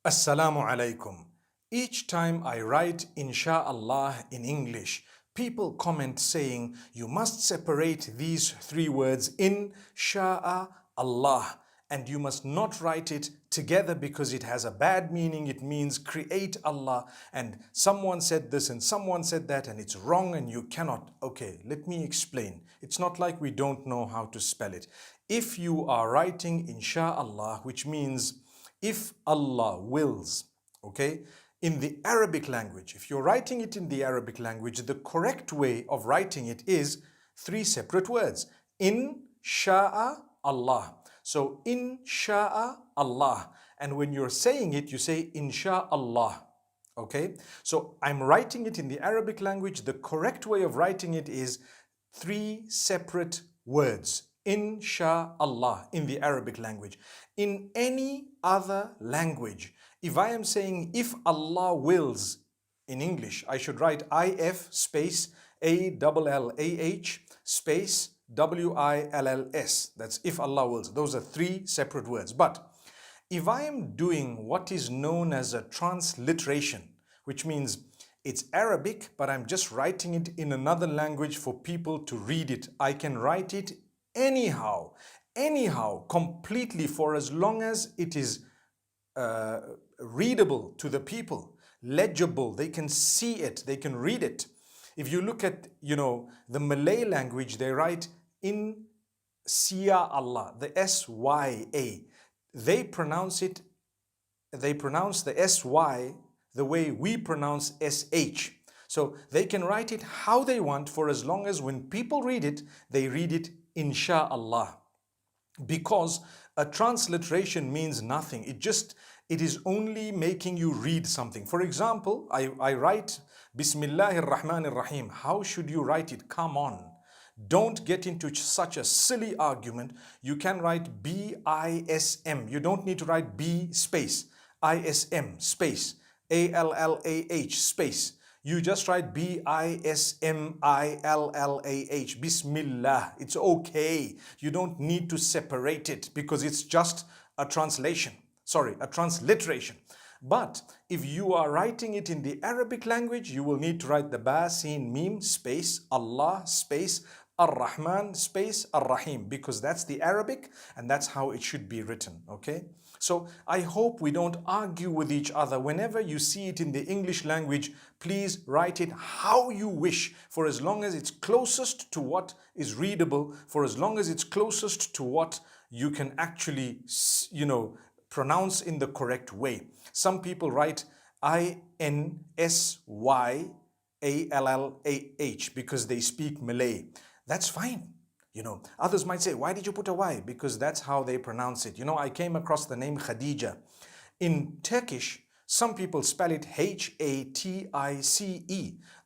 Assalamu alaikum. Each time I write INSHAALLAH in English, people comment saying you must separate these three words in Allah, and you must not write it together because it has a bad meaning. It means create Allah, and someone said this and someone said that, and it's wrong and you cannot. Okay, let me explain. It's not like we don't know how to spell it. If you are writing INSHAALLAH, which means if Allah wills, okay, in the Arabic language, if you're writing it in the Arabic language, the correct way of writing it is three separate words. INSHAALLAH. So INSHAALLAH. And when you're saying it, you say INSHAALLAH. Okay? So I'm writing it in the Arabic language. The correct way of writing it is three separate words. INSHAALLAH in the Arabic language. In any other language, if I am saying if Allah wills in English, I should write IF space ALLAH space WILLS. That's if Allah wills. Those are three separate words. But if I am doing what is known as a transliteration, which means it's Arabic, but I'm just writing it in another language for people to read it, I can write it anyhow, completely, for as long as it is readable to the people, legible, they can see it, they can read it. If you look at, the Malay language, they write in Sia Allah, the S-Y-A. They pronounce the S-Y the way we pronounce S-H. So they can write it how they want, for as long as when people read it, they read it INSHAALLAH. Because a transliteration means nothing. It is only making you read something. For example, I write Bismillahir Rahmanir Rahim. How should you write it? Come on. Don't get into such a silly argument. You can write B-I-S-M. You don't need to write B space, I-S-M space, A-L-L-A-H space. You just write B-I-S-M-I-L-L-A-H, Bismillah. It's okay. You don't need to separate it because it's just a translation. Sorry, a transliteration. But if you are writing it in the Arabic language, you will need to write the Ba, Sin, Mim, space, Allah, space, Ar-Rahman, space, Ar-Rahim, because that's the Arabic and that's how it should be written, okay? So I hope we don't argue with each other. Whenever you see it in the English language, please write it how you wish, for as long as it's closest to what is readable, for as long as it's closest to what you can actually, pronounce in the correct way. Some people write INSYALLAH because they speak Malay. That's fine. Others might say, why did you put a Y? Because that's how they pronounce it. I came across the name Khadija. In Turkish, some people spell it H-A-T-I-C-E.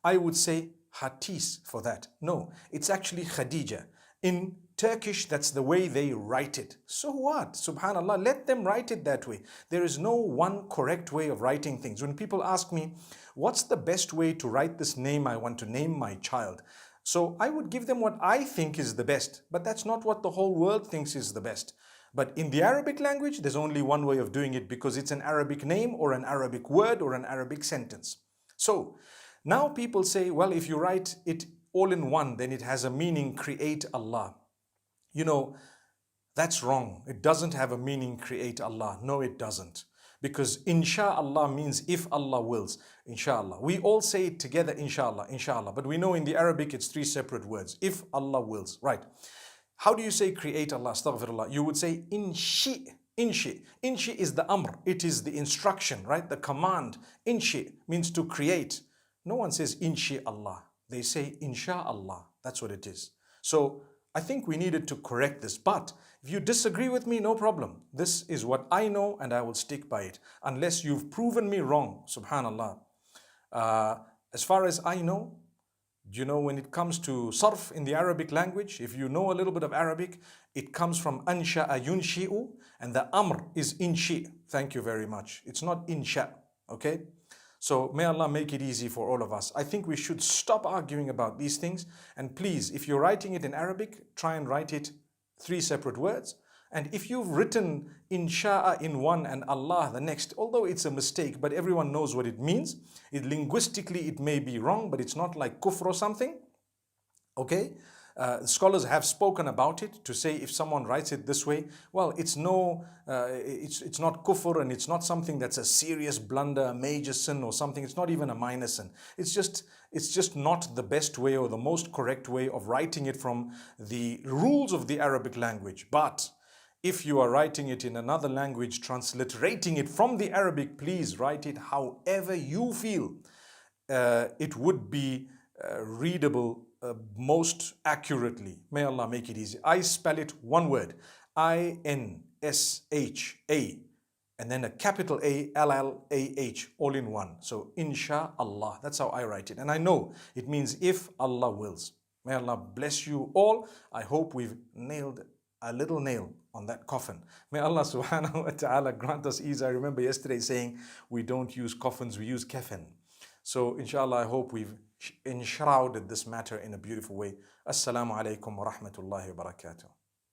I would say Hatis for that. No, it's actually Khadija. In Turkish, that's the way they write it. So what? Subhanallah, let them write it that way. There is no one correct way of writing things. When people ask me, what's the best way to write this name I want to name my child? So I would give them what I think is the best, but that's not what the whole world thinks is the best. But in the Arabic language, there's only one way of doing it because it's an Arabic name or an Arabic word or an Arabic sentence. So now people say, well, if you write it all in one, then it has a meaning, create Allah. That's wrong. It doesn't have a meaning, create Allah. No, it doesn't. Because INSHAALLAH means if Allah wills, INSHAALLAH. We all say it together, INSHAALLAH, INSHAALLAH. But we know in the Arabic it's three separate words. If Allah wills, right. How do you say create Allah? Astaghfirullah. You would say inshi. Inshi. Inshi is the amr. It is the instruction, right? The command. Inshi means to create. No one says inshi Allah. They say INSHAALLAH. That's what it is. So I think we needed to correct this. But if you disagree with me, no problem. This is what I know and I will stick by it. Unless you've proven me wrong, subhanallah. As far as I know, when it comes to sarf in the Arabic language, if you know a little bit of Arabic, it comes from ansha'a yunshi'u, and the amr is inshi. Thank you very much. It's not insha, okay? So may Allah make it easy for all of us. I think we should stop arguing about these things. And please, if you're writing it in Arabic, try and write it three separate words. And if you've written insha'a in one and Allah the next, although it's a mistake, but everyone knows what it means. Linguistically, it may be wrong, but it's not like kufr or something. Okay? Scholars have spoken about it to say if someone writes it this way, well, it's not kufr, and it's not something that's a serious blunder, a major sin or something. It's not even a minor sin. It's just not the best way or the most correct way of writing it from the rules of the Arabic language. But if you are writing it in another language, transliterating it from the Arabic, please write it however you feel it would be readable most accurately. May Allah make it easy. I spell it one word, INSHA, and then a capital ALLAH, all in one. So INSHAALLAH, that's how I write it. And I know it means if Allah wills. May Allah bless you all. I hope we've nailed a little nail on that coffin. May Allah subhanahu wa ta'ala grant us ease. I remember yesterday saying we don't use coffins, we use kafan. So inshallah, I hope we've enshrouded this matter in a beautiful way. Assalamu alaikum wa rahmatullahi wa barakatuh.